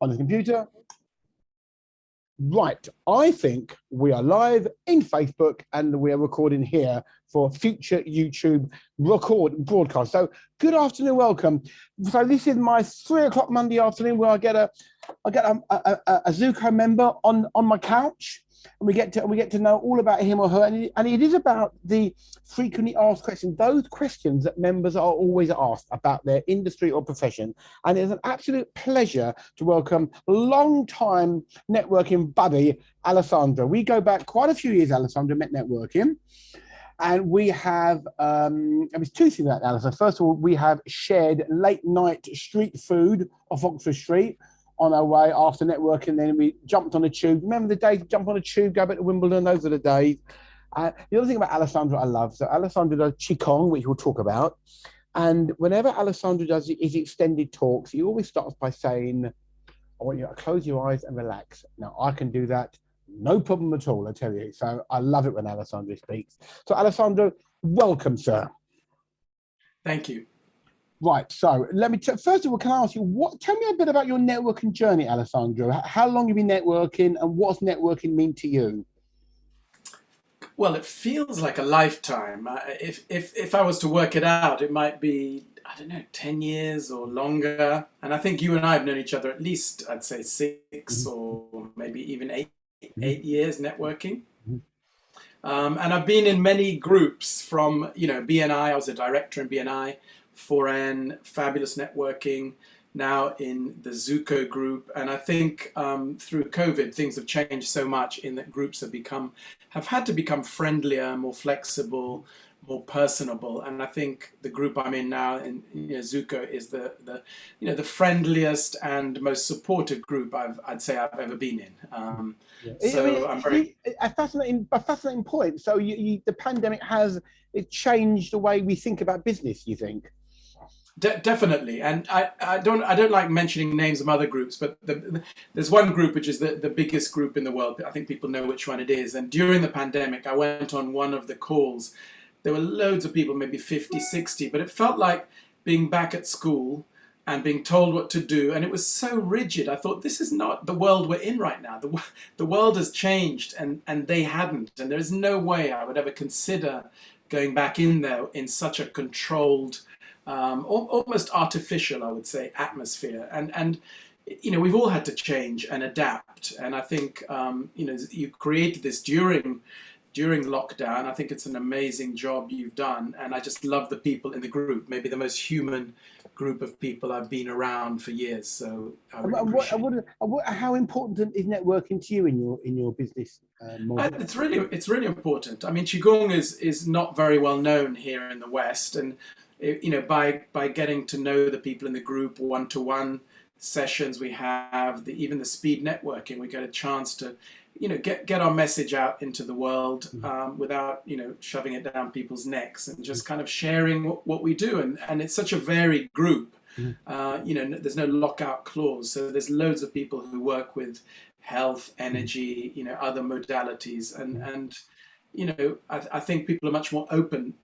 on the computer. Right, I think we are live in Facebook and we are recording here for future YouTube broadcast. So good afternoon, welcome. So this is my 3 o'clock Monday afternoon where I get a Zoco member on my couch, and we get to know all about him or her, and it is about the frequently asked questions, those questions that members are always asked about their industry or profession. And it's an absolute pleasure to welcome long-time networking buddy Alessandro. We go back quite a few years, Alessandro, met networking. And we have, there's two things about Alessandro. First of all, we have shared late night street food off Oxford Street on our way after networking. Then we jumped on a tube. Remember the days, jump on a tube, go back to Wimbledon, those are the days. The other thing about Alessandro I love, so Alessandro does Qigong, which we'll talk about. And whenever Alessandro does his extended talks, he always starts by saying, I want you to close your eyes and relax. Now, I can do that. No problem at all, I tell you. So I love it when Alessandro speaks. So Alessandro, welcome, sir. Thank you. Right, so let me, first of all, can I ask you, tell me a bit about your networking journey, Alessandro. How long have you been networking and what's networking mean to you? Well, it feels like a lifetime. If I was to work it out, it might be, I don't know, 10 years or longer. And I think you and I have known each other at least, I'd say 6 or maybe even 8 years networking. And I've been in many groups from, BNI, I was a director in BNI, 4N, fabulous networking, now in the Zoco group. And I think through COVID, things have changed so much in that groups have had to become friendlier, more flexible, more personable. And I think the group I'm in now, in Zoco, is the friendliest and most supportive group I'd say I've ever been in. I'm very a fascinating point. So the pandemic has changed the way we think about business, you think? Definitely, and I don't like mentioning names of other groups, but there's one group which is the biggest group in the world. I think people know which one it is. And during the pandemic, I went on one of the calls. There were loads of people, maybe 50, 60, but it felt like being back at school and being told what to do. And it was so rigid. I thought, this is not the world we're in right now. The world has changed, and they hadn't. And there's no way I would ever consider going back in there in such a controlled, almost artificial, I would say, atmosphere. And we've all had to change and adapt. And I think, you created this during lockdown. I think it's an amazing job you've done. And I just love the people in the group, maybe the most human group of people I've been around for years. So how important is networking to you in your business model? It's really important. I mean, Qigong is not very well known here in the West. And by getting to know the people in the group, one-to-one sessions we have, even the speed networking, we get a chance to, get our message out into the world without, shoving it down people's necks, and just kind of sharing what we do. And it's such a varied group. There's no lockout clause. So there's loads of people who work with health, energy, other modalities. And I think people are much more open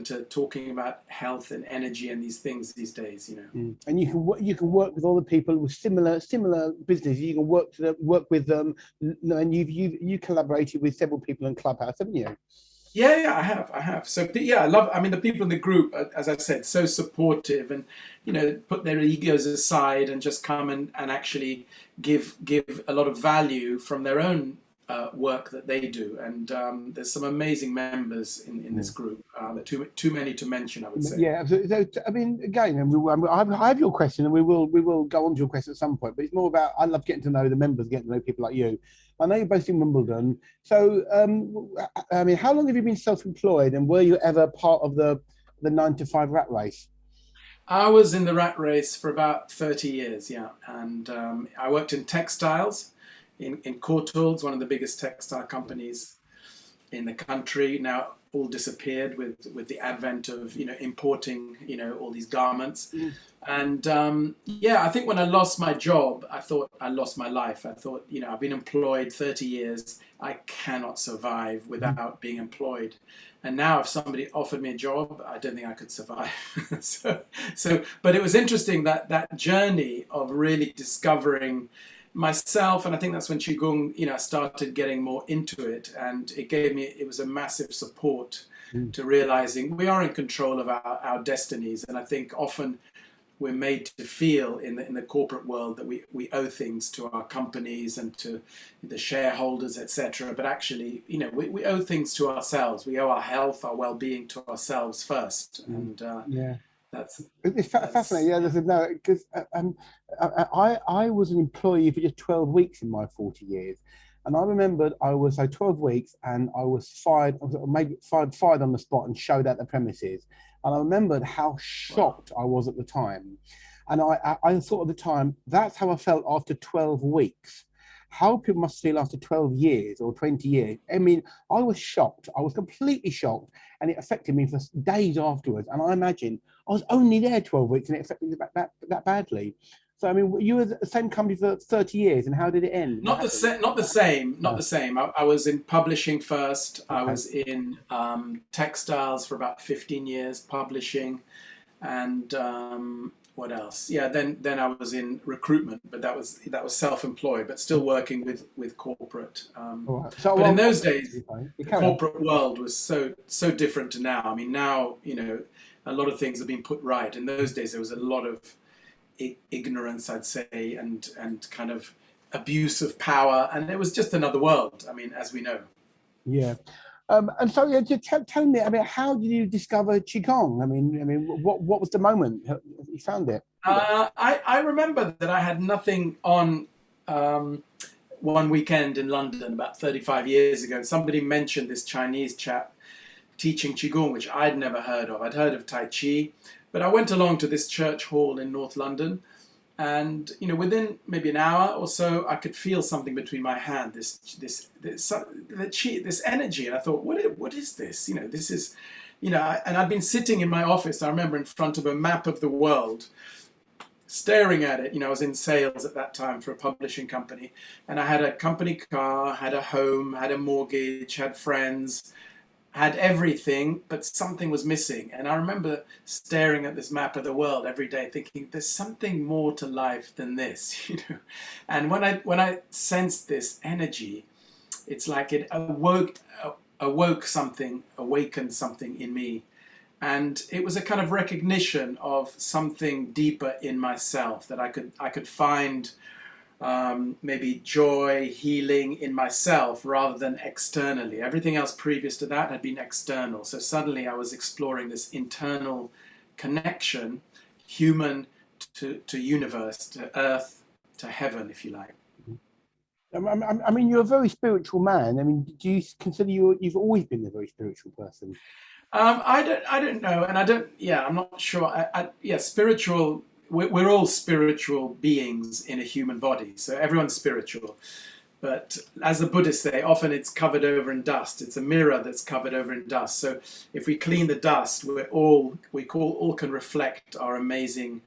to talking about health and energy and these things these days. And you can work with other people with similar business. You can work with them, and you collaborated with several people in Clubhouse, haven't you? Yeah, I have. So yeah, I mean, the people in the group, as I said, so supportive, and put their egos aside and just come and actually give a lot of value from their own work that they do. And there's some amazing members in this group. Too many to mention, I would say. Yeah, so, I mean, again, and I have your question, and we will go on to your question at some point. But it's more about, I love getting to know the members, getting to know people like you. I know you're based in Wimbledon. So, I mean, how long have you been self-employed, and were you ever part of the 9-to-5 rat race? I was in the rat race for about 30 years, yeah. And I worked in textiles, in Courtaulds, one of the biggest textile companies. in the country now all disappeared with the advent of importing all these garments. And yeah, I think when I lost my job, I thought I lost my life. I thought, I've been employed 30 years. I cannot survive without being employed. And now if somebody offered me a job, I don't think I could survive. But it was interesting that journey of really discovering myself. And I think that's when Qigong, I started getting more into it. And it was a massive support to realizing we are in control of our destinies. And I think often we're made to feel in the corporate world that we owe things to our companies and to the shareholders, etc. But actually, we owe things to ourselves. We owe our health, our well-being to ourselves first. And it's fascinating. Yeah, because I was an employee for just 12 weeks in my 40 years. And I remembered I was 12 weeks and I was fired, maybe fired on the spot and showed at the premises. And I remembered how shocked I was at the time. And I thought at the time, that's how I felt after 12 weeks. How people must feel after 12 years or 20 years. I mean, I was shocked. I was completely shocked. And it affected me for days afterwards. And I imagine I was only there 12 weeks and it affected me that badly. So, I mean, you were at the same company for 30 years, and how did it end? Not the same. I was in publishing first. Okay. I was in textiles for about 15 years, publishing, and what else? Yeah, then I was in recruitment, but that was self-employed, but still working with corporate. Right. But in those days, the corporate world was so different to now. I mean, now a lot of things have been put right. In those days, there was a lot of ignorance, I'd say, and kind of abuse of power, and it was just another world. I mean, as we know. Yeah, and so just tell me, I mean, how did you discover Qigong? I mean, what was the moment you found it? I remember that I had nothing on one weekend in London about 35 years ago, and somebody mentioned this Chinese chap teaching Qigong, which I'd never heard of. I'd heard of Tai Chi. But I went along to this church hall in North London, and within maybe an hour or so, I could feel something between my hand, this energy, and I thought, what is this? This is, and I'd been sitting in my office. I remember in front of a map of the world, staring at it. I was in sales at that time for a publishing company, and I had a company car, had a home, had a mortgage, had friends. Had everything, but something was missing. And I remember staring at this map of the world every day thinking, there's something more to life than this, And when I sensed this energy, it's like it awakened something in me. And it was a kind of recognition of something deeper in myself, that I could find maybe joy, healing in myself rather than externally. Everything else previous to that had been external. So suddenly I was exploring this internal connection, human to universe, to earth, to heaven, if you like. I mean, you're a very spiritual man. I mean, do you consider you've always been a very spiritual person? I don't know, and I don't. Yeah, I'm not sure. Spiritual. We're all spiritual beings in a human body, so everyone's spiritual. But as the Buddhists say, often it's covered over in dust. It's a mirror that's covered over in dust. So if we clean the dust, we all can reflect our amazing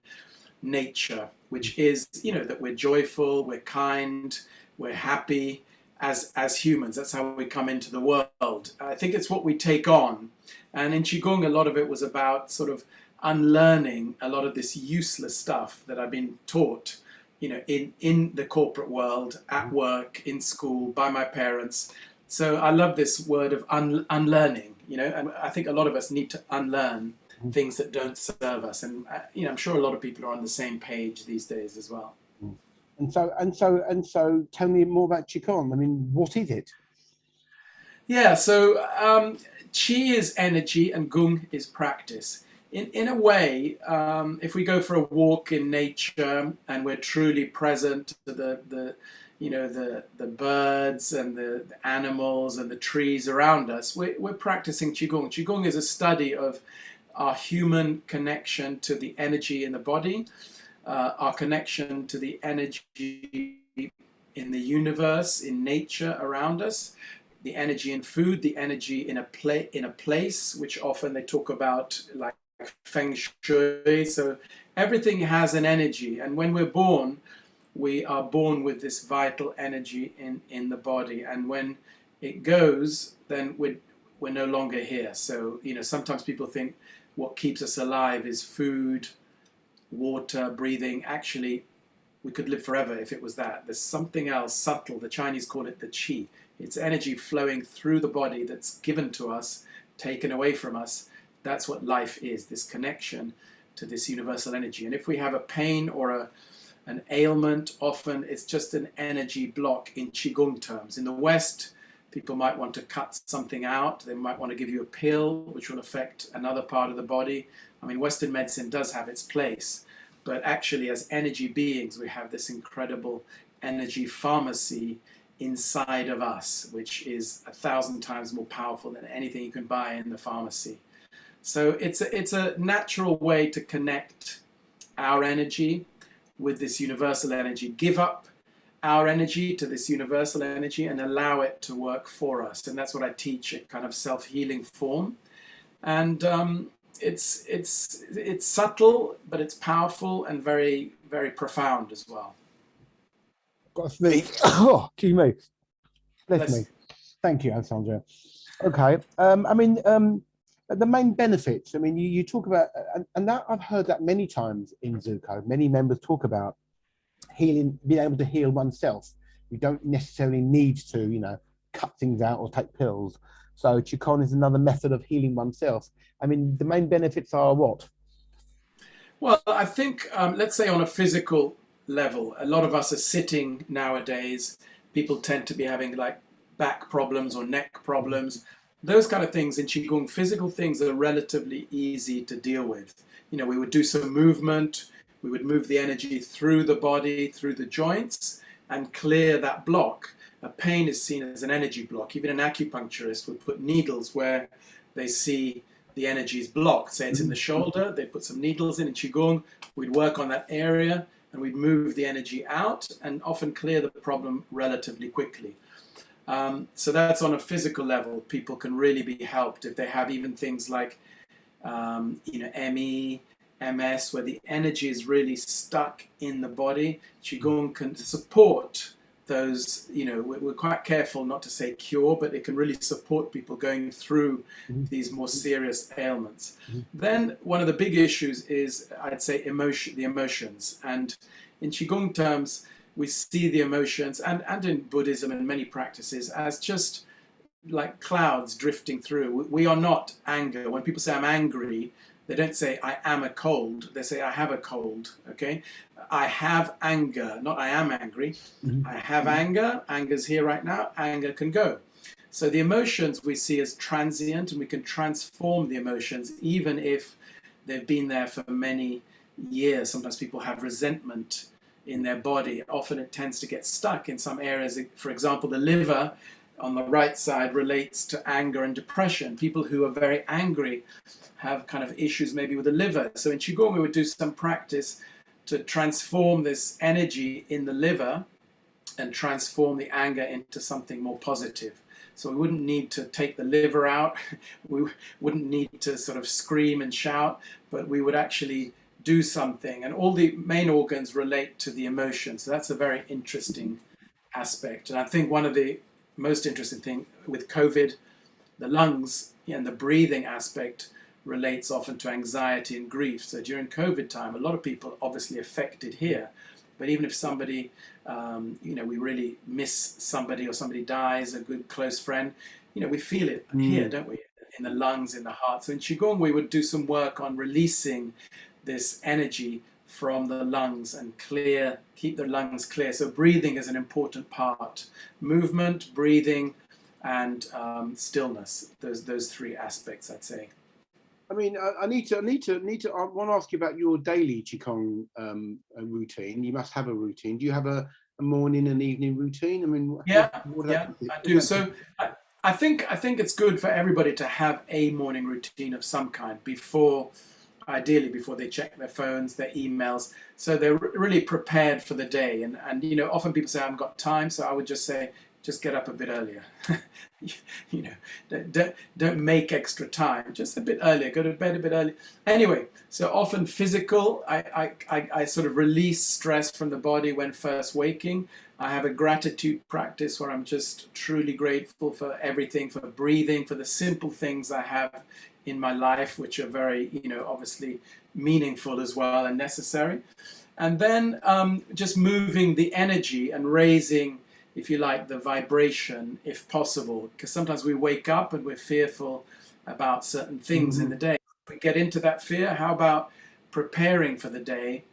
nature, which is, that we're joyful, we're kind, we're happy as humans. That's how we come into the world. I think it's what we take on. And in Qigong, a lot of it was about sort of unlearning a lot of this useless stuff that I've been taught, in the corporate world, at work, in school, by my parents. So I love this word of unlearning, and I think a lot of us need to unlearn things that don't serve us. And, I'm sure a lot of people are on the same page these days as well. And so tell me more about Qigong. I mean, what is it? Yeah, so Qi is energy and Gong is practice. In a way, if we go for a walk in nature and we're truly present to the birds and the animals and the trees around us, we're practicing Qigong. Qigong is a study of our human connection to the energy in the body, our connection to the energy in the universe, in nature around us, the energy in food, the energy in a place, which often they talk about like feng shui. So everything has an energy, and when we're born, we are born with this vital energy in the body, and when it goes, then we're no longer here. So sometimes people think what keeps us alive is food, water, breathing. Actually, we could live forever if it was that. There's something else subtle. The Chinese call it the qi. It's energy flowing through the body that's given to us, taken away from us. That's what life is, this connection to this universal energy. And if we have a pain or an ailment, often it's just an energy block in Qigong terms. In the West, people might want to cut something out. They might want to give you a pill, which will affect another part of the body. I mean, Western medicine does have its place, but actually as energy beings, we have this incredible energy pharmacy inside of us, which is 1,000 times more powerful than anything you can buy in the pharmacy. So it's a natural way to connect our energy with this universal energy, give up our energy to this universal energy and allow it to work for us. And that's what I teach, a kind of self-healing form. And it's subtle, but it's powerful and very, very profound as well. Got to sneeze. Oh, excuse me. Bless me. Thank you, Alessandro. Okay. The main benefits. I mean, you talk about, and that I've heard that many times in Zoco. Many members talk about healing, being able to heal oneself. You don't necessarily need to, cut things out or take pills. So Qigong is another method of healing oneself. I mean, the main benefits are what? Well, I think, let's say on a physical level, a lot of us are sitting nowadays. People tend to be having like back problems or neck problems. Those kind of things in Qigong, physical things are relatively easy to deal with. We would do some movement, we would move the energy through the body, through the joints, and clear that block. A pain is seen as an energy block. Even an acupuncturist would put needles where they see the energy is blocked. Say it's in the shoulder, they put some needles in Qigong, we'd work on that area, and we'd move the energy out and often clear the problem relatively quickly. So that's on a physical level. People can really be helped if they have even things like, ME, MS, where the energy is really stuck in the body. Qigong can support those, we're quite careful not to say cure, but it can really support people going through these more serious ailments. Then one of the big issues is, I'd say, the emotions. And in Qigong terms, we see the emotions, and in Buddhism and many practices, as just like clouds drifting through. We are not anger. When people say I'm angry, they don't say I am a cold. They say I have a cold. Okay, I have anger, not I am angry. I have anger. Anger's here right now. Anger can go. So the emotions we see as transient, and we can transform the emotions even if they've been there for many years. Sometimes people have resentment in their body. Often it tends to get stuck in some areas. For example, the liver on the right side relates to anger and depression. People who are very angry have kind of issues maybe with the liver. So in Qigong, we would do some practice to transform this energy in the liver and transform the anger into something more positive. So we wouldn't need to take the liver out. We wouldn't need to sort of scream and shout, but we would actually do something. And all the main organs relate to the emotions. So that's a very interesting aspect. And I think one of the most interesting thing with COVID, the lungs and the breathing aspect relates often to anxiety and grief. So during COVID time, a lot of people obviously affected here. But even if somebody, we really miss somebody or somebody dies, a good close friend, we feel it here, don't we? In the lungs, in the heart. So in Qigong, we would do some work on releasing this energy from the lungs and keep the lungs clear. So breathing is an important part. Movement, breathing, and stillness. Those three aspects, I'd say. I mean, I want to ask you about your daily Qigong routine. You must have a routine. Do you have a morning and evening routine? I mean, I do. So I think it's good for everybody to have a morning routine of some kind ideally before they check their phones, their emails, so they're really prepared for the day. And often people say I haven't got time, so I would just say just get up a bit earlier. You know, don't make extra time. Just a bit earlier. Go to bed a bit early. Anyway, so often physical. I sort of release stress from the body when first waking. I have a gratitude practice where I'm just truly grateful for everything, for breathing, for the simple things I have in my life, which are very, you know, obviously meaningful as well and necessary. And then just moving the energy and raising, if you like, the vibration, if possible, because sometimes we wake up and we're fearful about certain things in the day. If we get into that fear, how about preparing for the day,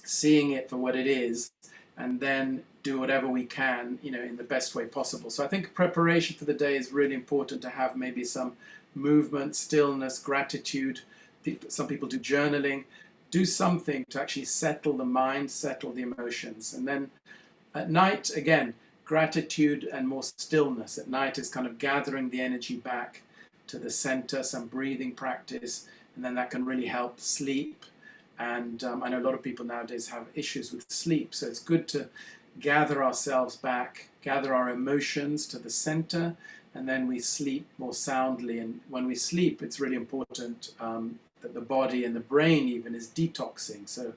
seeing it for what it is, and then do whatever we can, you know, in the best way possible. So I think preparation for the day is really important, to have maybe some movement, stillness, gratitude. Some people do journaling. Do something to actually settle the mind, settle the emotions. And then at night, again, gratitude and more stillness. At night is kind of gathering the energy back to the center, some breathing practice, and then that can really help sleep. And I know a lot of people nowadays have issues with sleep, so it's good to gather ourselves back, gather our emotions to the center, and then we sleep more soundly. And when we sleep, it's really important that the body and the brain even is detoxing. So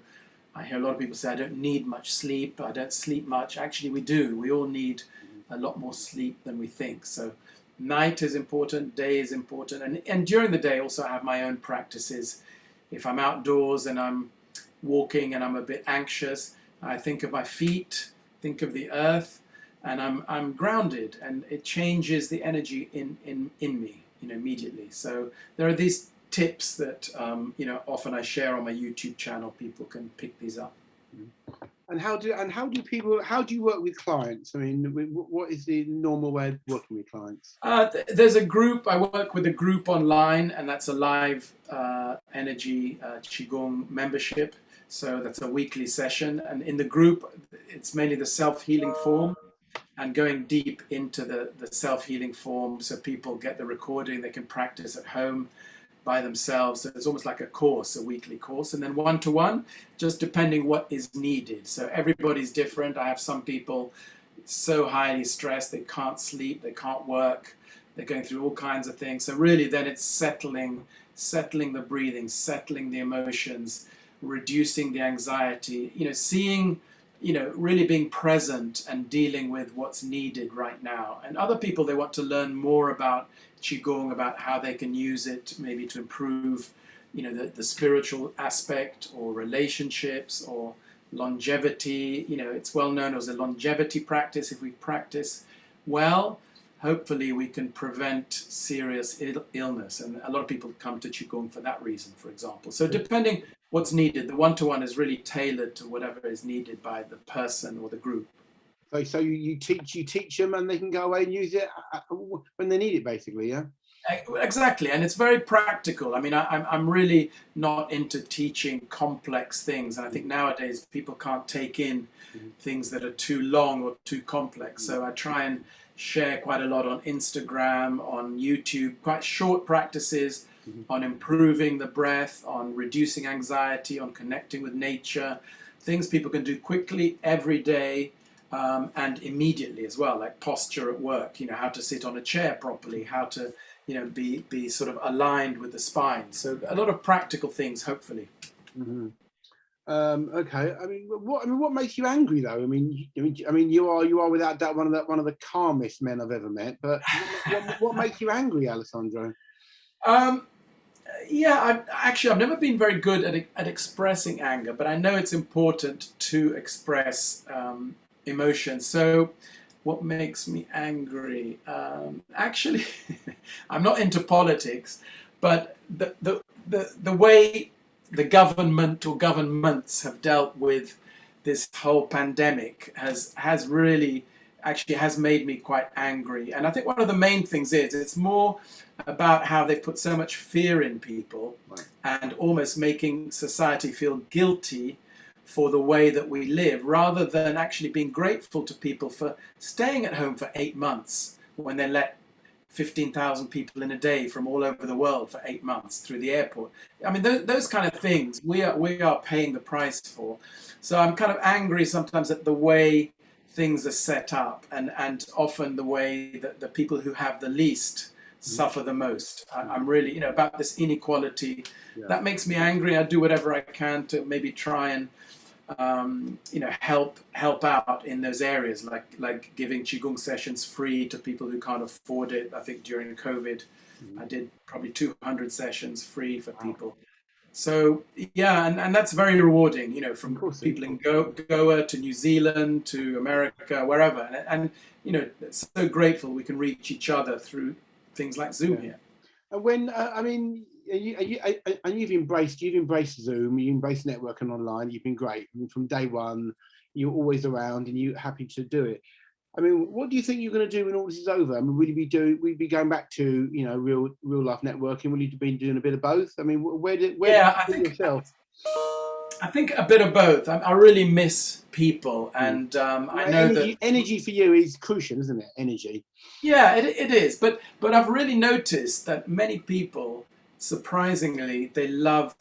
I hear a lot of people say, I don't need much sleep, I don't sleep much. Actually, we do. We all need a lot more sleep than we think. So night is important, day is important. And during the day also I have my own practices. If I'm outdoors and I'm walking and I'm a bit anxious, I think of my feet, think of the earth, and I'm grounded, and it changes the energy in me, you know, immediately. So there are these tips that you know, often I share on my YouTube channel. People can pick these up. And how do you work with clients? I mean, what is the normal way of working with clients? There's a group. I work with a group online, and that's a live energy Qigong membership. So that's a weekly session, and in the group, it's mainly the self-healing form and going deep into the self-healing form, so people get the recording, they can practice at home by themselves. So it's almost like a course, a weekly course, and then one-to-one, just depending what is needed. So everybody's different. I have some people so highly stressed, they can't sleep, they can't work, they're going through all kinds of things. So really then it's settling the breathing, settling the emotions, reducing the anxiety, you know, seeing, you know, really being present and dealing with what's needed right now. And other people, they want to learn more about Qigong, about how they can use it maybe to improve, you know, the spiritual aspect or relationships or longevity. You know, it's well known as a longevity practice. If we practice well, hopefully we can prevent serious illness. And a lot of people come to Qigong for that reason, for example. So depending what's needed, the one-to-one is really tailored to whatever is needed by the person or the group. So you teach them, and they can go away and use it when they need it, basically, yeah? Exactly, and it's very practical. I mean, I'm really not into teaching complex things, and I think nowadays people can't take in things that are too long or too complex. So I try and share quite a lot on Instagram, on YouTube, quite short practices on improving the breath, on reducing anxiety, on connecting with nature, things people can do quickly every day. And immediately as well, like posture at work, you know, how to sit on a chair properly, how to, you know, be sort of aligned with the spine. So a lot of practical things, hopefully. Okay. I mean, what makes you angry though? I mean, you are without doubt one of the calmest men I've ever met. But what makes you angry, Alessandro? Yeah, I've never been very good at expressing anger, but I know it's important to express emotions. So what makes me angry? Actually, I'm not into politics, but the way the government or governments have dealt with this whole pandemic has really actually has made me quite angry. And I think one of the main things is it's more about how they've put so much fear in people, right, and almost making society feel guilty for the way that we live, rather than actually being grateful to people for staying at home for 8 months when they let 15,000 people in a day from all over the world for 8 months through the airport. I mean, those kind of things we are paying the price for. So I'm kind of angry sometimes at the way things are set up, and often the way that the people who have the least suffer the most. I'm really, about this inequality. Yeah. That makes me angry. I do whatever I can to maybe try and help out in those areas, like giving Qigong sessions free to people who can't afford it. I think during COVID, I did probably 200 sessions free for people. So yeah, and that's very rewarding, from people in Goa to New Zealand to America, wherever. And it's so grateful we can reach each other through things like Zoom here. And when you've embraced Zoom, you embraced networking online. You've been great. I mean, from day one. You're always around, and you're happy to do it. I mean, what do you think you're going to do when all this is over? I mean, will you be going back to real life networking? Will you be doing a bit of both? I mean, where do you see yourself? I think a bit of both. I really miss people, and I know that energy for you is crucial, isn't it? Energy. Yeah, it is. But I've really noticed that many people, surprisingly, they love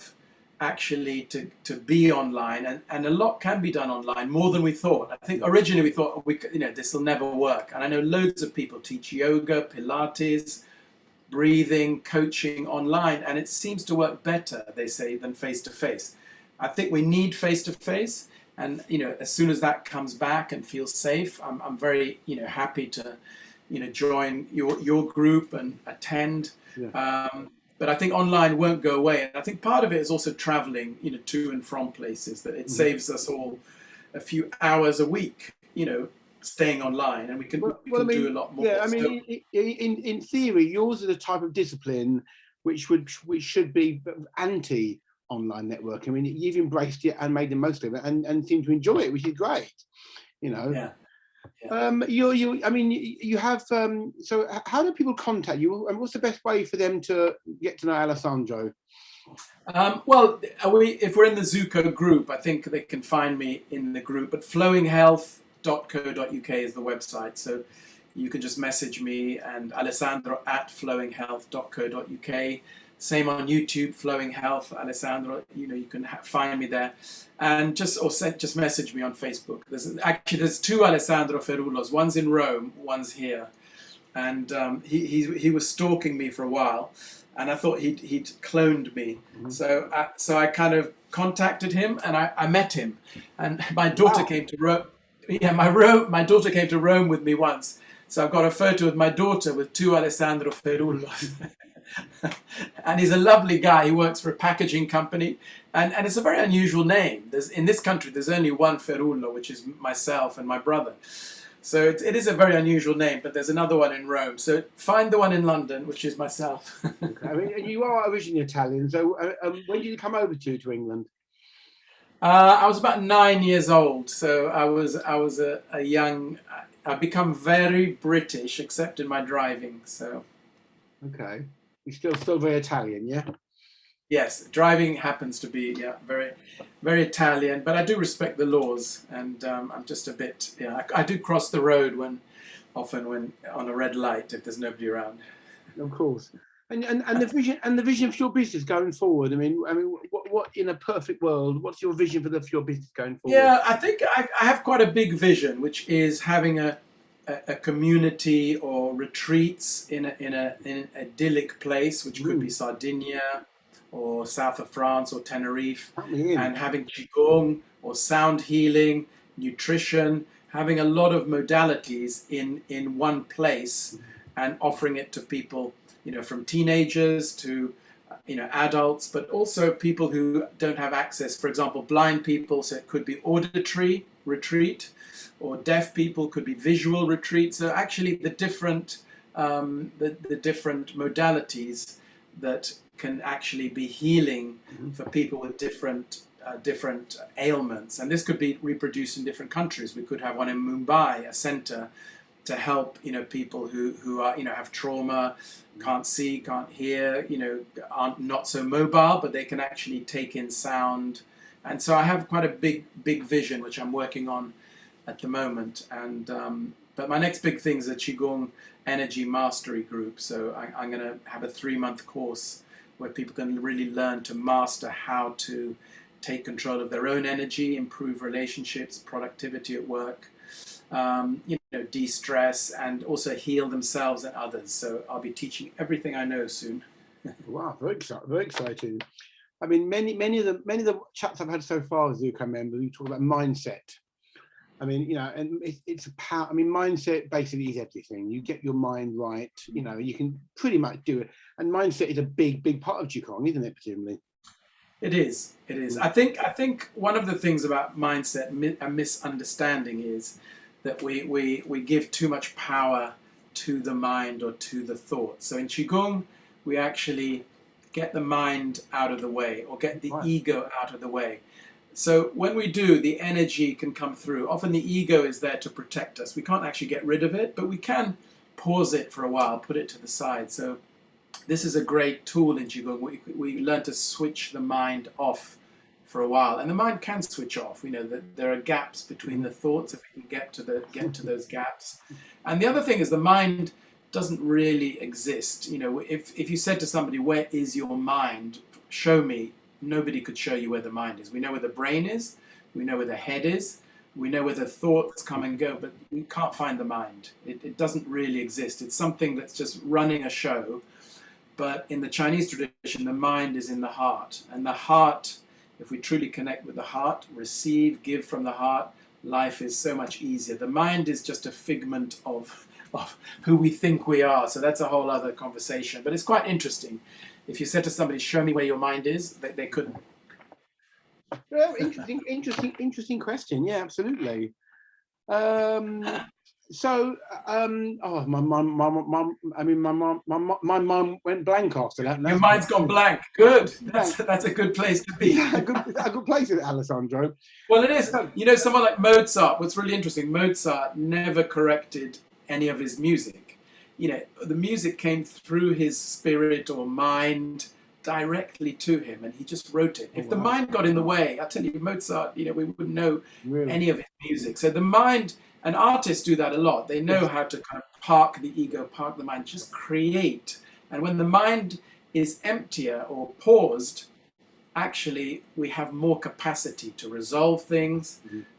actually to be online, and a lot can be done online, more than we thought. I think originally we thought this will never work, and I know loads of people teach yoga, Pilates, breathing, coaching online, and it seems to work better, they say, than face to face. I think we need face to face, and as soon as that comes back and feels safe, I'm very happy to join your group and attend. Yeah. But I think online won't go away, and I think part of it is also traveling, to and from places. That it saves us all a few hours a week, staying online, and we can do a lot more. Yeah, I mean, in theory, yours is a type of discipline which should be anti-online network. I mean, you've embraced it and made the most of it, and seem to enjoy it, which is great. Yeah. You have. So, how do people contact you, and what's the best way for them to get to know Alessandro? Well, if we're in the Zoco group, I think they can find me in the group. But flowinghealth.co.uk is the website, so you can just message me, and Alessandro at flowinghealth.co.uk. Same on YouTube, Flowing Health, Alessandro. You can find me there, and just message me on Facebook. There's two Alessandro Ferullos. One's in Rome, one's here, and he was stalking me for a while, and I thought he'd cloned me. So I kind of contacted him, and I met him, and my daughter came to Rome. Yeah, my daughter came to Rome with me once, so I've got a photo of my daughter with two Alessandro Ferullos. And he's a lovely guy. He works for a packaging company, and it's a very unusual name. In this country, there's only one Ferullo, which is myself and my brother. So it is a very unusual name, but there's another one in Rome. So find the one in London, which is myself. Okay. I mean, you are originally Italian. So when did you come over to England? I was about 9 years old. So I was a young. I've become very British, except in my driving. So. Okay. You're still very Italian, yeah? Yes, driving happens to be very, very Italian, but I do respect the laws, and I'm just a bit I do cross the road often when on a red light if there's nobody around. Of course, and the vision for your business going forward. I mean, what in a perfect world? What's your vision for your business going forward? Yeah, I think I have quite a big vision, which is having a community or retreats in an idyllic place, which could be Sardinia or south of France or Tenerife, and having Qigong or sound healing, nutrition, having a lot of modalities in one place, and offering it to people, from teenagers to adults, but also people who don't have access. For example, blind people, so it could be auditory retreat, or deaf people could be visual retreat. So actually the different modalities that can actually be healing for people with different ailments. And this could be reproduced in different countries. We could have one in Mumbai, a center to help people who are have trauma, can't see, can't hear, aren't not so mobile, but they can actually take in sound. And so I have quite a big vision, which I'm working on at the moment. And but my next big thing is a Qigong energy mastery group. So I'm going to have a 3-month course where people can really learn to master how to take control of their own energy, improve relationships, productivity at work. de-stress and also heal themselves and others. So I'll be teaching everything I know soon. Wow, very exciting, very exciting. I mean, many of the chats I've had so far as Zoco member, we talk about mindset. I mean, and it's a power. I mean, mindset basically is everything. You get your mind right, you can pretty much do it. And mindset is a big part of Qigong, isn't it, presumably? It is. It is. I think one of the things about mindset and misunderstanding is that we give too much power to the mind or to the thought. So in Qigong, we actually get the mind out of the way or get the ego out of the way. So when we do, the energy can come through. Often the ego is there to protect us. We can't actually get rid of it, but we can pause it for a while, put it to the side. So this is a great tool in Qigong. We learn to switch the mind off for a while, and the mind can switch off. We know that there are gaps between the thoughts if we can get to those gaps. And the other thing is the mind doesn't really exist. If you said to somebody, "Where is your mind? Show me." Nobody could show you where the mind is. We know where the brain is, we know where the head is, we know where the thoughts come and go, but we can't find the mind. It doesn't really exist. It's something that's just running a show. But in the Chinese tradition, the mind is in the heart. And the heart, if we truly connect with the heart, receive, give from the heart, life is so much easier. The mind is just a figment of who we think we are. So that's a whole other conversation. But it's quite interesting. If you said to somebody, "Show me where your mind is," they couldn't. Well, interesting question. Yeah, absolutely. So, my mum went blank after that. Your mind's gone blank. Good. That's a good place to be. A good place, is it, Alessandro? Well, it is. Someone like Mozart. What's really interesting, Mozart never corrected any of his music. The music came through his spirit or mind directly to him, and he just wrote it. If the mind got in the way, I tell you, Mozart, we wouldn't know any of his music. So the mind, and artists do that a lot. They know how to kind of park the ego, park the mind, just create. And when the mind is emptier or paused, actually we have more capacity to resolve things,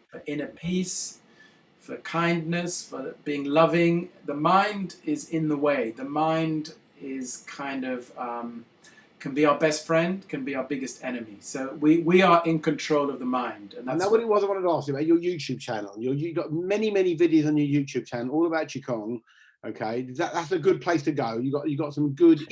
for inner peace, for kindness, for being loving. The mind is in the way. The mind is kind of, can be our best friend, can be our biggest enemy. So we are in control of the mind. And that's what it was I wanted to ask you about, your YouTube channel. You've got many videos on your YouTube channel, all about Qigong. Okay, that's a good place to go. You got some good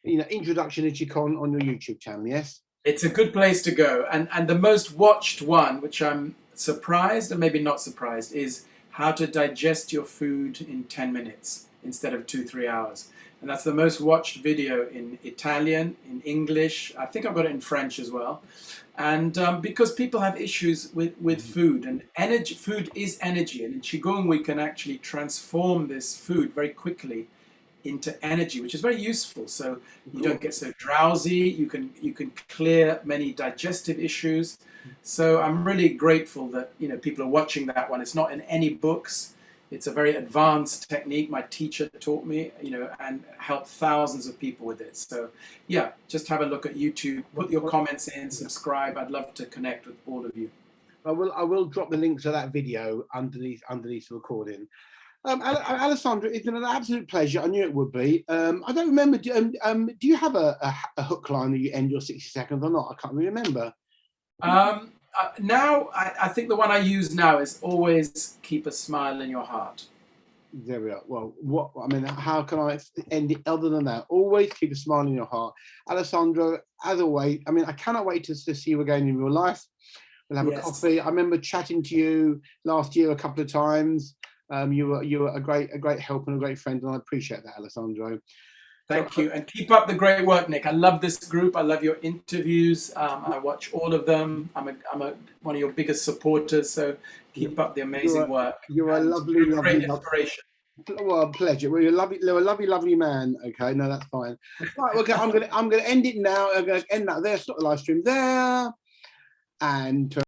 introduction to Qigong on your YouTube channel, yes? It's a good place to go. And the most watched one, which I'm surprised and maybe not surprised, is how to digest your food in 10 minutes instead of 2-3 hours. And that's the most watched video in Italian, in English. I think I've got it in French as well. And because people have issues with food, and energy, food is energy. And in Qigong, we can actually transform this food very quickly into energy, which is very useful. So you don't get so drowsy. You can clear many digestive issues. So I'm really grateful that people are watching that one. It's not in any books. It's a very advanced technique. My teacher taught me, and helped thousands of people with it. So yeah, just have a look at YouTube. Put your comments in. Subscribe. I'd love to connect with all of you. I will drop the link to that video underneath the recording. Alessandro, it's been an absolute pleasure. I knew it would be. I don't remember. Do you have a hook line that you end your 60 seconds or not? I can't really remember. Now, I think the one I use now is always keep a smile in your heart. There we are. Well, how can I end it other than that? Always keep a smile in your heart. Alessandro, as always, I cannot wait to see you again in real life. We'll have a coffee. I remember chatting to you last year a couple of times. You were a great help and a great friend, and I appreciate that, Alessandro. Thank you, and keep up the great work, Nick. I love this group. I love your interviews. I watch all of them. I'm one of your biggest supporters. So keep up the amazing work. You're a lovely inspiration. Well, pleasure. Well, you're a lovely man. Okay, no, that's fine. Right, okay, I'm gonna end it now. I'm gonna end that there. Stop the live stream there, and.